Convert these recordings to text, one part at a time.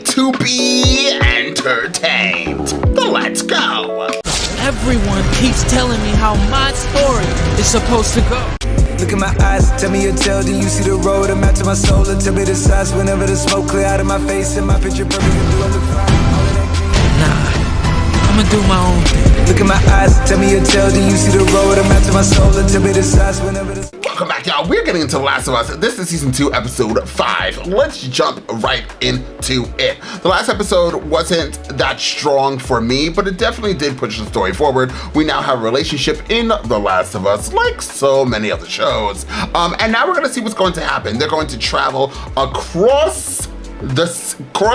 to be entertained. Let's go. Everyone keeps telling me how my story is supposed to go. Look in my eyes, tell me your tale, then you see the road. I'm out to my soul, and tell me the size whenever the smoke clear out of my face. And my picture perfect, do I look fine? Nah, I'ma do my own thing. Look in my eyes, tell me your tale, then you see the road. I'm out to my soul, and tell me the size whenever the... Welcome back, y'all. We're getting into The Last of Us. This is season 2, episode 5. Let's jump right into it. The last episode wasn't that strong for me, but it definitely did push the story forward. We now have a relationship in The Last of Us, like so many other shows. And now we're gonna see what's going to happen. They're going to travel across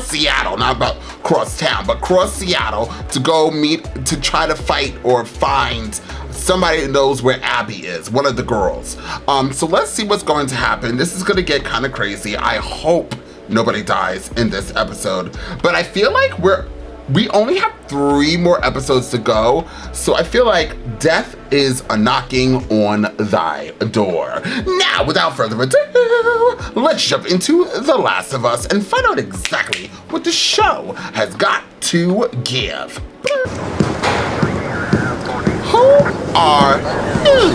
Seattle, not about cross town, but cross Seattle to go meet, to try to fight or find somebody who knows where Abby is, one of the girls. So let's see what's going to happen. This is gonna get kind of crazy. I hope nobody dies in this episode, but I feel like we only have 3 more episodes to go, so I feel like death is a knocking on thy door. Now, without further ado, let's jump into The Last of Us and find out exactly what the show has got to give. Who are you?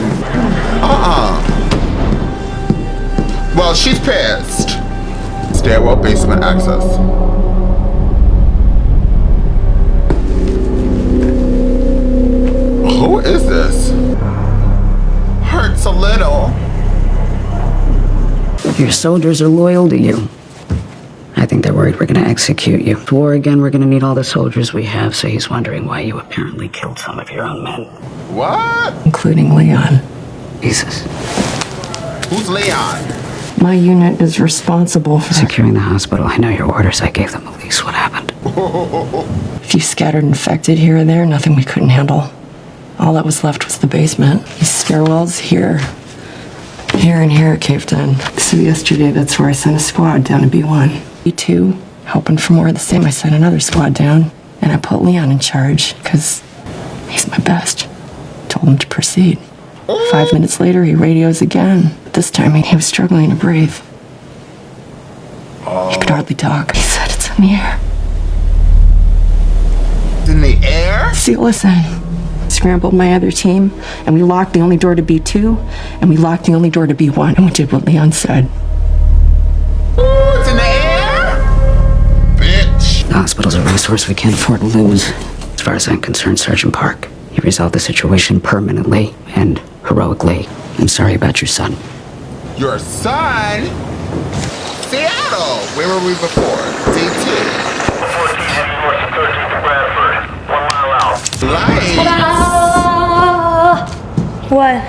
Well, she's pissed. Stairwell basement access. Who is this? Hurts a little. Your soldiers are loyal to you. I think they're worried we're gonna execute you. If war again, we're gonna need all the soldiers we have, so he's wondering why you apparently killed some of your own men. What? Including Leon. Jesus. Who's Leon? My unit is responsible for Securing the hospital. I know your orders. I gave them the lease. What happened? a few scattered infected here and there, nothing we couldn't handle. All that was left was the basement. These stairwells here and here caved in. So yesterday, that's where I sent a squad down to B1. B2, hoping for more of the same, I sent another squad down, and I put Leon in charge, because he's my best. Told him to proceed. 5 minutes later, he radios again, but this time he was struggling to breathe. He could hardly talk. He said it's in the air. In the air? See, listen. Scrambled my other team, and we locked the only door to B2, and we locked the only door to B1, and we did what Leon said. Ooh, it's in the air? Bitch. The hospital's a resource we can't afford to lose. As far as I'm concerned, Sergeant Park, you resolved the situation permanently and heroically. I'm sorry about your son. Your son? Seattle. Where were we before? D2. 14 heading north to 13th to Bradford. 1 mile out. Lights. What?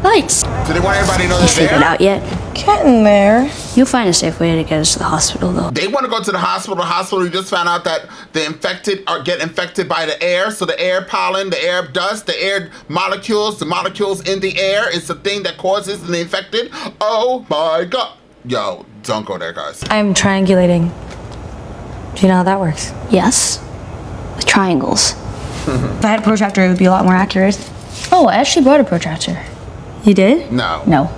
Lights. Do they want everybody to know they're Figured there? it out yet? Getting there. You'll find a safe way to get us to the hospital, though. They want to go to the hospital. The hospital, we just found out that the infected get infected by the air. So the air pollen, the air dust, the air molecules, the molecules in the air is the thing that causes the infected. Oh my God. Yo, don't go there, guys. I'm triangulating. Do you know how that works? Yes. With triangles. If I had a protractor, it would be a lot more accurate. Oh, I actually brought a protractor. You did? No. No.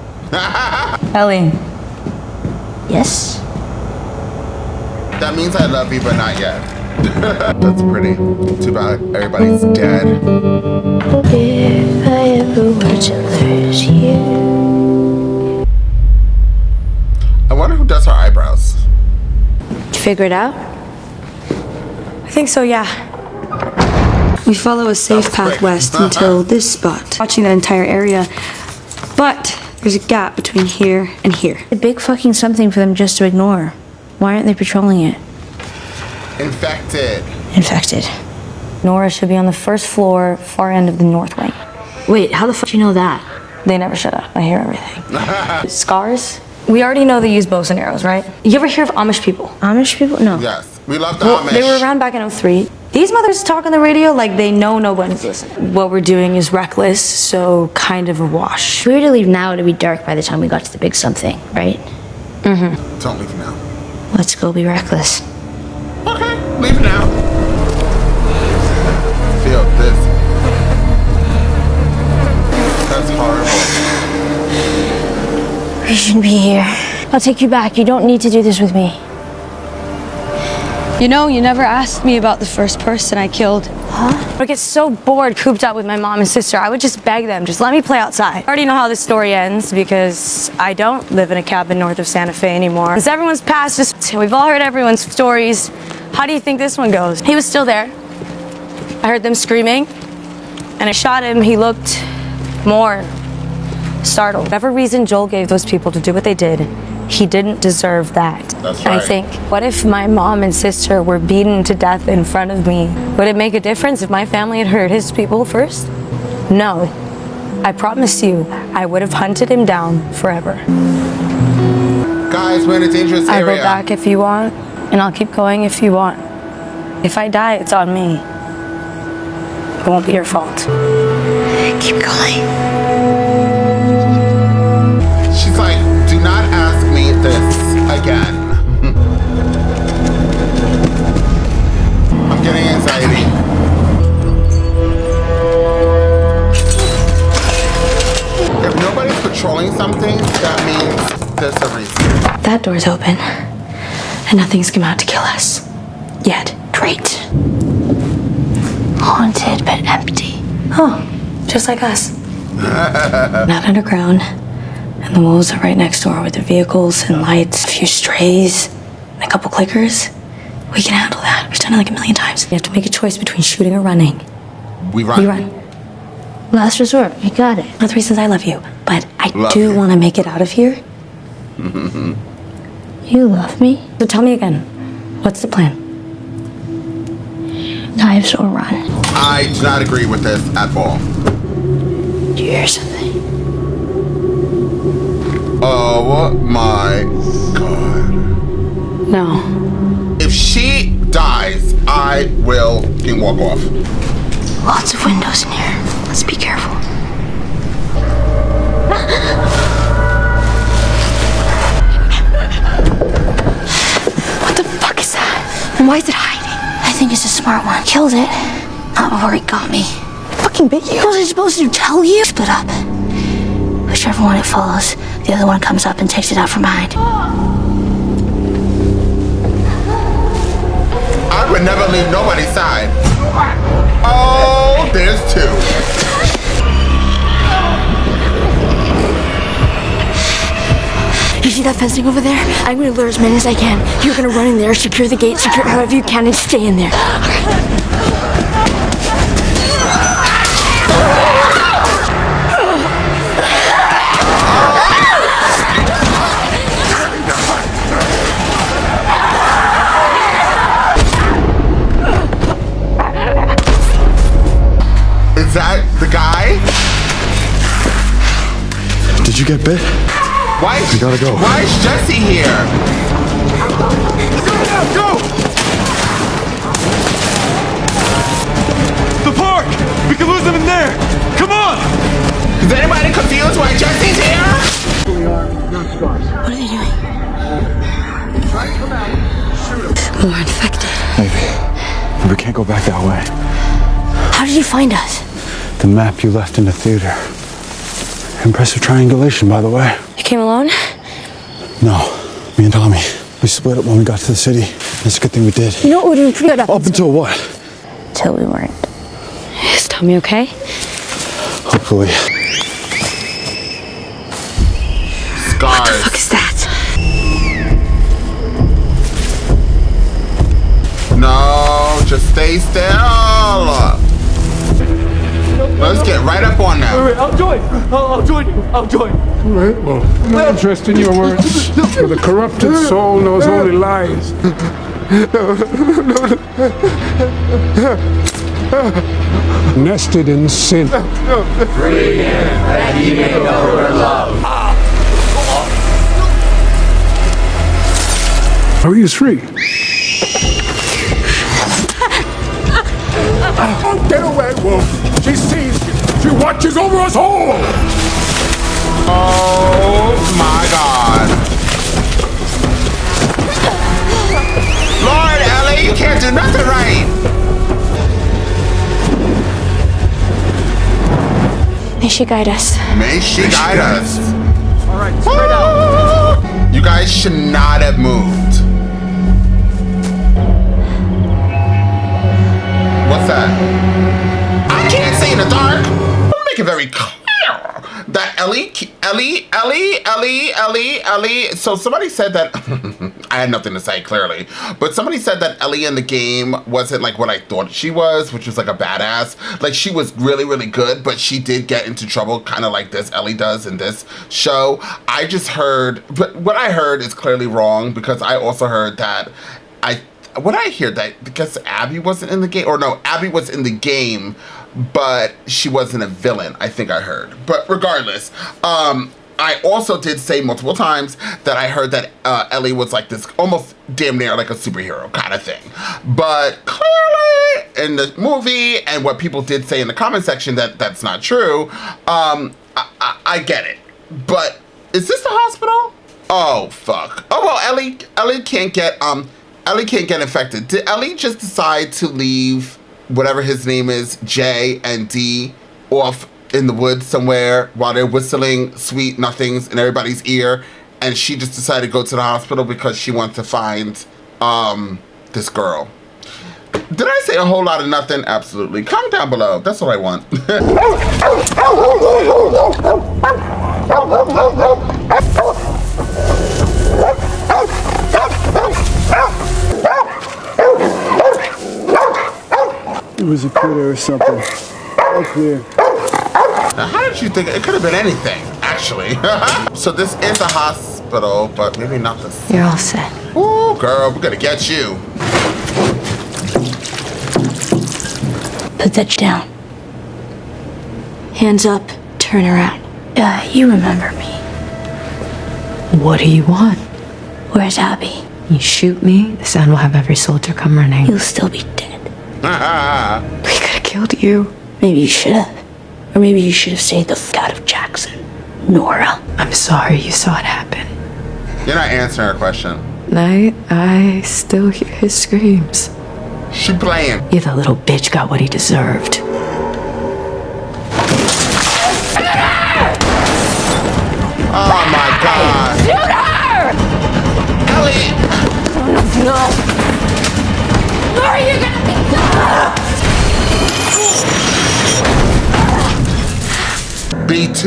Ellie. Yes? That means I love you, but not yet. That's pretty. Too bad everybody's dead. If I ever were to lose you. I wonder who does her eyebrows. Did you figure it out? I think so, yeah. We follow a safe That was path quick. west until this spot. Watching that entire area. But there's a gap between here and here. A big fucking something for them just to ignore. Why aren't they patrolling it? Infected. Infected. Nora should be on the first floor, far end of the north wing. Wait, how the fuck do you know that? They never shut up. I hear everything. Scars? We already know they use bows and arrows, right? You ever hear of Amish people? Amish people? No. Yes. We love the Well, Amish. they were around back in '03. These mothers talk on the radio like they know nobody's listening. What we're doing is reckless, so kind of a wash. We were to leave now, it'd be dark by the time we got to the big something, right? Don't leave now. Let's go be reckless. Okay, leave now. Feel this. That's horrible. We shouldn't be here. I'll take you back. You don't need to do this with me. You know, you never asked me about the first person I killed. Huh? I get so bored cooped up with my mom and sister, I would just beg them, just let me play outside. I already know how this story ends because I don't live in a cabin north of Santa Fe anymore. It's everyone's past, we've all heard everyone's stories. How do you think this one goes? He was still there. I heard them screaming, and I shot him. He looked more startled. Whatever reason Joel gave those people to do what they did, he didn't deserve that. That's right. And I think, what if my mom and sister were beaten to death in front of me? Would it make a difference if my family had hurt his people first? No. I promise you, I would have hunted him down forever. Guys, we're in a dangerous area. I'll go back if you want, and I'll keep going if you want. If I die, it's on me. It won't be your fault. Keep going. She's like, do not ask me this again. I'm getting anxiety. If nobody's patrolling something, that means there's a reason. That door's open, and nothing's come out to kill us. Yet. Great. Haunted but empty. Oh, just like us. Not underground. And the wolves are right next door with the vehicles and lights, a few strays, and a couple clickers. We can handle that. We've done it like a million times. You have to make a choice between shooting or running. We run. We run. Last resort. You got it. One of the reasons I love you. But I Love do you. want to make it out of here. You love me? So tell me again, what's the plan? Knives or run? I do not agree with this at all. Do you hear something? Oh my God. No. If she dies, I will fucking walk off. Lots of windows in here. Let's be careful. What the fuck is that? And why is it hiding? I think it's a smart one. Killed it. Not before it got me. Fucking bit you. What was I supposed to tell you? Split up. Whichever one it follows, the other one comes up and takes it out from behind. I would never leave nobody's side. Oh, there's two. You see that fencing over there? I'm gonna lure as many as I can. You're gonna run in there, secure the gate, secure however you can, and stay in there. Is that the guy? Did you get bit? Why is, We gotta go. Why is Jesse here? Go! The park! We can lose them in there! Come on! Is anybody confused why Jesse's here? What are they doing? More infected. Maybe. We can't go back that way. How did you find us? The map you left in the theater. Impressive triangulation, by the way. You came alone? No, me and Tommy. We split up when we got to the city. That's a good thing we did. You know what, we're doing pretty good up Until what? until we weren't. Is Tommy okay? Hopefully. Scars. What the fuck is that? No, just stay still. Let's get right up on them. Wait, I'll join. I'll join you. I'll join. All right, well, no interest in your words. For the corrupted soul knows only lies. Nested in sin. Free him, that he may know her love. Maria's free. Get away, Wolf. She sees you. She watches over us all. Oh my God. Lord, Ellie, you can't do nothing right. May she guide us. May she guide us. All right, spread out. You guys should not have moved. Ellie. So somebody said that, I had nothing to say clearly, but somebody said that Ellie in the game wasn't like what I thought she was, which was like a badass. Like she was really, really good, but she did get into trouble kind of like this Ellie does in this show. I just heard, but what I heard is clearly wrong because I also heard that what I hear that because Abby wasn't in the game, or no, Abby was in the game, but she wasn't a villain, I think I heard. But regardless, I also did say multiple times that I heard that Ellie was like this almost damn near like a superhero kind of thing. But clearly in the movie and what people did say in the comment section that that's not true, I get it. But is this the hospital? Oh, fuck. Oh, well, Ellie can't get infected. Did Ellie just decide to leave whatever his name is, J and D, off in the woods somewhere while they're whistling sweet nothings in everybody's ear, and she just decided to go to the hospital because she wants to find this girl? Did I say a whole lot of nothing? Absolutely. Comment down below. That's what I want. It was a critter or something. All clear. Now, how did you think it could have been anything, actually? So this is a hospital, but maybe not this. You're all set. Ooh, girl, we're gonna get you. Put that down. Hands up, turn around. You remember me. What do you want? Where's Abby? You shoot me, the sound will have every soldier come running. You'll still be dead. We could have killed you. Maybe you should have. Or maybe you should have stayed the f out of Jackson. Nora. I'm sorry you saw it happen. You're not answering her question. I still hear his screams. She playing. Yeah, the little bitch got what he deserved. Oh my god. Shoot her! Ellie! No. Nora, you're gonna be... B2.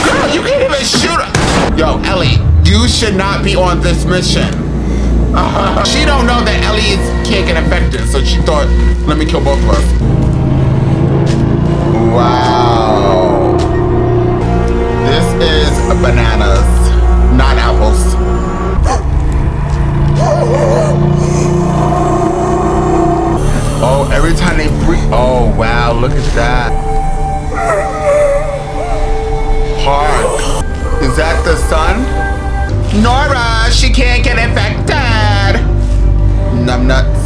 Girl, you can't even shoot her. Yo, Ellie, you should not be on this mission. She don't know that Ellie can't get infected, so she thought, let me kill both of us. Wow. This is bananas, not apples. Oh, every time they breathe. Oh, wow, look at that. Park. Is that the sun? Nora, she can't get infected. Numbnuts.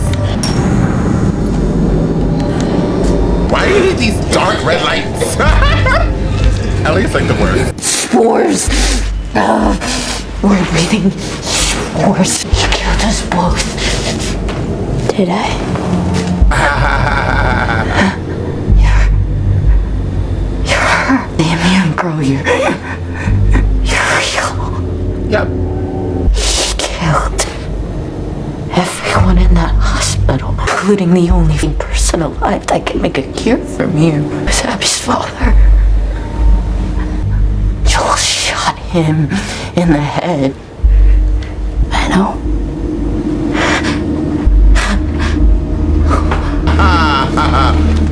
Why do you need these dark red lights? Ellie's like the worst. Spores. We're breathing spores. You killed us both. Did I? You're her. Damn young girl, you're real. Yep. He killed everyone in that hospital, including the only person alive that can make a cure from you. It was Abby's father. Joel shot him in the head. I know.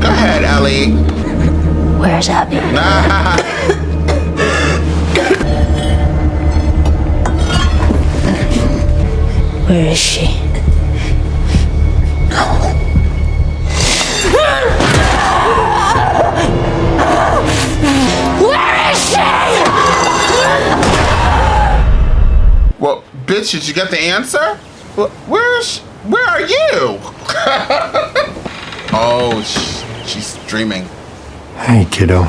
Go ahead, Ellie. Where's Abby? Where is she? Where is she? Well, bitch, did you get the answer? Where are you? Oh, she's dreaming. Hey, kiddo.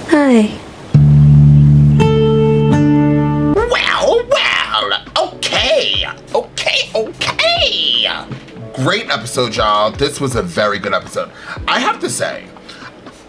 Hi. Well. Okay. Great episode, y'all. This was a very good episode. I have to say,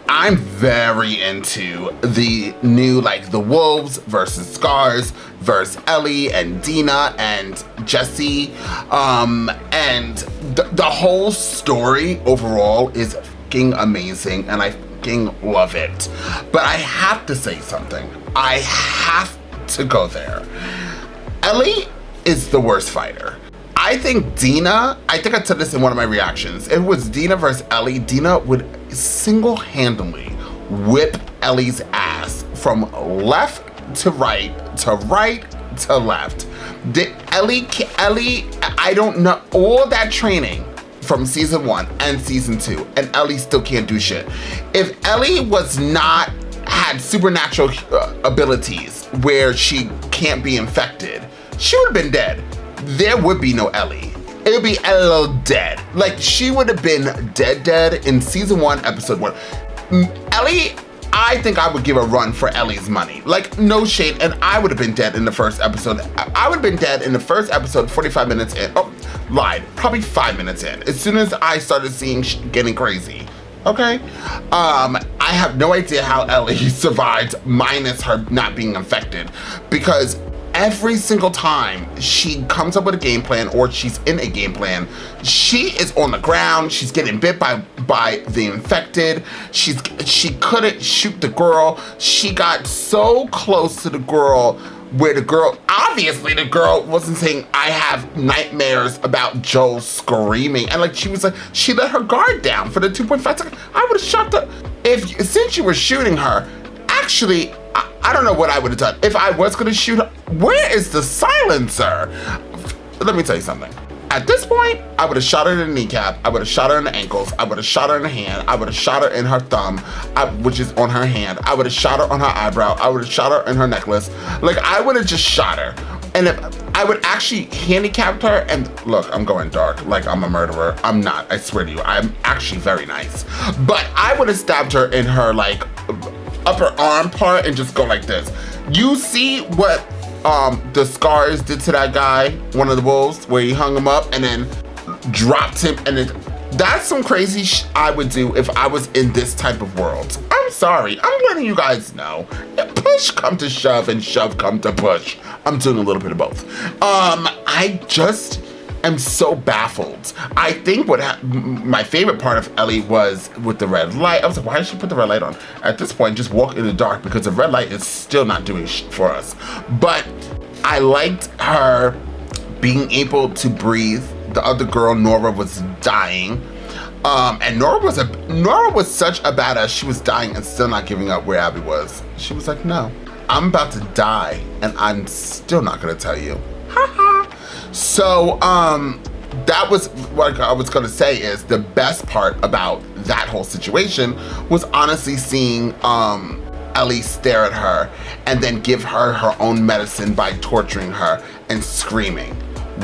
I'm very into the new, like, the Wolves versus Scars versus Ellie and Dina and Jesse. And the whole story overall is fucking amazing. And fucking love it. But I have to say something. I have to go there. Ellie is the worst fighter. I think Dina, I think I said this in one of my reactions. It was Dina versus Ellie. Dina would single-handedly whip Ellie's ass from left to right to left. Ellie, I don't know, all that training from season 1 and season 2, and Ellie still can't do shit. If Ellie had supernatural abilities where she can't be infected, she would have been dead. There would be no Ellie. It would be Ellie dead. Like, she would have been dead in season 1, episode 1. Ellie, I think I would give a run for Ellie's money. Like, no shade, and I would have been dead in the first episode. I would have been dead in the first episode, 45 minutes in. Oh, lied. Probably 5 minutes in. As soon as I started seeing getting crazy. Okay? I have no idea how Ellie survived minus her not being infected, because every single time she comes up with a game plan or she's in a game plan, she is on the ground, she's getting bit by the infected, she couldn't shoot the girl, she got so close to the girl where obviously the girl wasn't saying, I have nightmares about Joel screaming, and like she let her guard down for the 2.5 seconds. I would have shot since you were shooting her, actually, I don't know what I would have done. If I was gonna shoot her, where is the silencer? Let me tell you something. At this point, I would have shot her in the kneecap, I would have shot her in the ankles, I would have shot her in the hand, I would have shot her in her thumb, which is on her hand, I would have shot her on her eyebrow, I would have shot her in her necklace. Like, I would have just shot her. And if I would actually handicapped her, and look, I'm going dark, like I'm a murderer. I'm not, I swear to you, I'm actually very nice. But I would have stabbed her in her like upper arm part and just go like this. You see what the scars did to that guy, one of the wolves, where he hung him up and then dropped him, and that's some crazy I would do if I was in this type of world. I'm sorry, I'm letting you guys know. Push come to shove and shove come to push. I'm doing a little bit of both. I just am so baffled. I think my favorite part of Ellie was with the red light. I was like, why did she put the red light on? At this point, just walk in the dark, because the red light is still not doing shit for us. But I liked her being able to breathe. The other girl, Nora, was dying. And Nora was such a badass. She was dying and still not giving up where Abby was. She was like, no, I'm about to die and I'm still not gonna tell you. So, that was what I was gonna say is the best part about that whole situation was honestly seeing Ellie stare at her and then give her her own medicine by torturing her and screaming,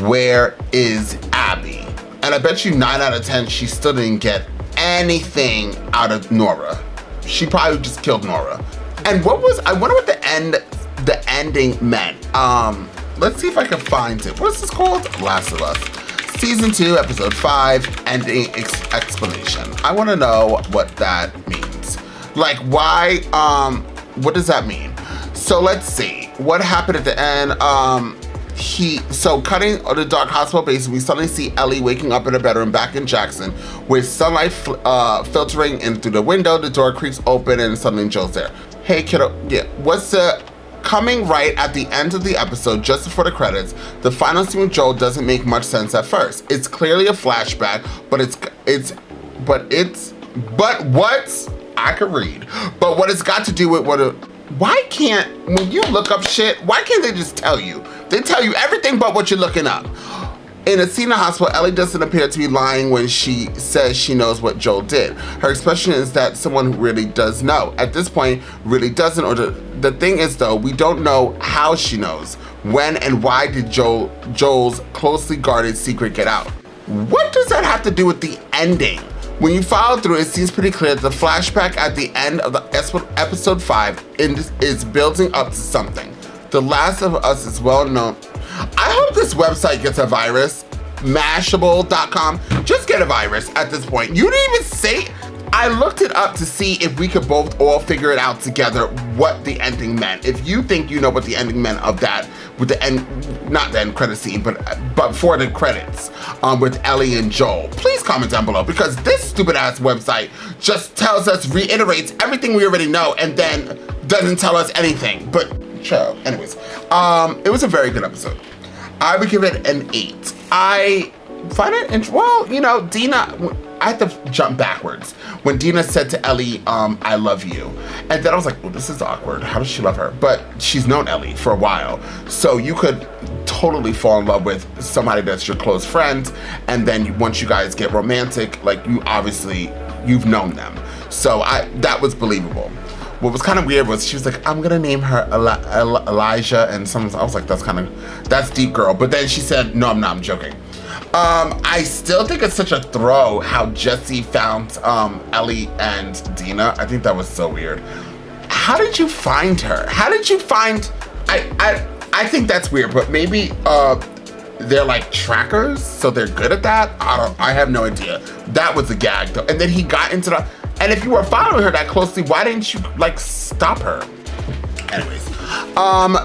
"Where is Abby?" And I bet you 9 out of 10, she still didn't get anything out of Nora. She probably just killed Nora. And I wonder what the ending meant. Let's see if I can find it. What's this called? Last of Us. Season 2, episode 5, ending explanation. I want to know what that means. Like, why, what does that mean? So let's see. What happened at the end? Cutting the dark hospital basement, we suddenly see Ellie waking up in her bedroom back in Jackson with sunlight filtering in through the window. The door creaks open and suddenly Joel's there. Hey kiddo, yeah, what's the... Coming right at the end of the episode, just before the credits, the final scene with Joel doesn't make much sense at first. It's clearly a flashback, but what it's got to do with when you look up shit, why can't they just tell you? They tell you everything but what you're looking up. In a scene in the hospital, Ellie doesn't appear to be lying when she says she knows what Joel did. Her expression is that someone who really does know. At this point, really doesn't, or the thing is though, we don't know how she knows. When and why did Joel's closely guarded secret get out? What does that have to do with the ending? When you follow through, it seems pretty clear that the flashback at the end of the episode 5 is building up to something. The Last of Us is well known. I hope this website gets a virus. Mashable.com. Just get a virus at this point. You didn't even say, I looked it up to see if we could both all figure it out together what the ending meant. If you think you know what the ending meant of that, with the end, not the end credit scene, but for the credits, with Ellie and Joel, please comment down below, because this stupid ass website just tells us, reiterates everything we already know, and then doesn't tell us anything. But sure, anyways, it was a very good episode. I would give it an 8. I find it, well, you know, Dina, I had to jump backwards. When Dina said to Ellie, I love you. And then I was like, well, this is awkward. How does she love her? But she's known Ellie for a while. So you could totally fall in love with somebody that's your close friend. And then once you guys get romantic, like you've known them. So that was believable. What was kind of weird was she was like, I'm gonna name her Elijah. And I was like, that's deep, girl. But then she said, no, I'm not, I'm joking. I still think it's such a throw how Jesse found Ellie and Dina. I think that was so weird. How did you find her? How did you find, I think that's weird, but maybe they're like trackers, so they're good at that. I have no idea. That was a gag though. And then he got into and if you were following her that closely, why didn't you like stop her? Anyways,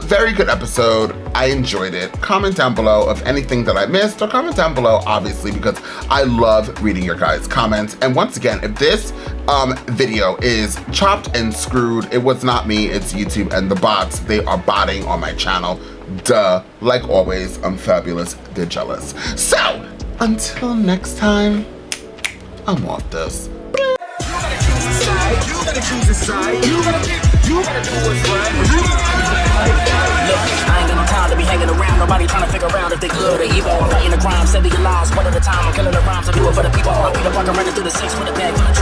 very good episode. I enjoyed it. Comment down below of anything that I missed, or comment down below, obviously, because I love reading your guys' comments. And once again, if this video is chopped and screwed, it was not me, it's YouTube and the bots. They are botting on my channel. Duh. Like always, I'm fabulous, they're jealous. So, until next time, I'm off this. You gotta choose a side. You gotta do what's right. Look, I ain't got no time to be hanging around. Nobody trying to figure out if they good or evil. I'm fighting the crime, saving your lives one at a time. I'm killing the rhymes. I do it for the people. I'm Peter Parker running through the 6 with a bag full of